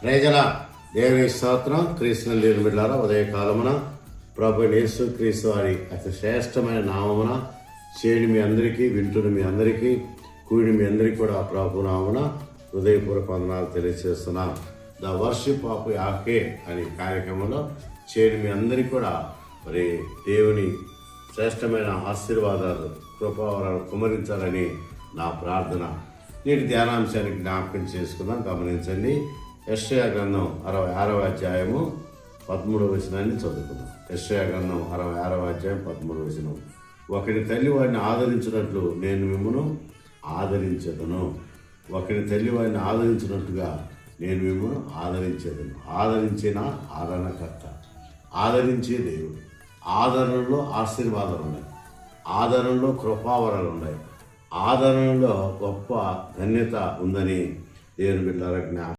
ప్రజల దేవుని స్తోత్రం. క్రీస్తునందు బిడ్డలారా, ఉదయకాలమున ప్రభు యేసు క్రీస్తు వారి అతి శ్రేష్టమైన నామమున చేడి మీ అందరికీ, వింటున్న మీ అందరికీ, కూడి మీ అందరికీ కూడా ప్రభు నామమున హృదయపూర్వక వందనాలు తెలియజేస్తున్నాం. ద వర్షిప్ ఆఫ్ యాకే అనే కార్యక్రమంలో చేడి మీ అందరికీ కూడా మరి దేవుని శ్రేష్టమైన ఆశీర్వాదాలు, కృపావరాలు కుమరించాలని నా ప్రార్థన. నేటి ధ్యానాంశానికి జ్ఞాపకం చేసుకుందాం. గమనించండి. యెషయా గ్రంథం 66వ అధ్యాయము 13వ వచనాన్ని చదువుకుందాం. యెషయా గ్రంథం 66వ అధ్యాయం 13వ వచనం. ఒకరి తల్లి వాడిని ఆదరించినట్లు నేను మిమ్మును ఆదరించదను. ఒకరి తల్లి వాడిని ఆదరించినట్టుగా నేను మిమ్మును ఆదరించేదను. ఆదరించిన ఆదరణకర్త, ఆదరించే దేవుడు. ఆదరణలో ఆశీర్వాదాలు ఉన్నాయి, ఆదరణలో కృపావరాలు ఉన్నాయి, ఆదరణలో గొప్ప ధన్యత ఉందని దేవుని బిడ్డలారా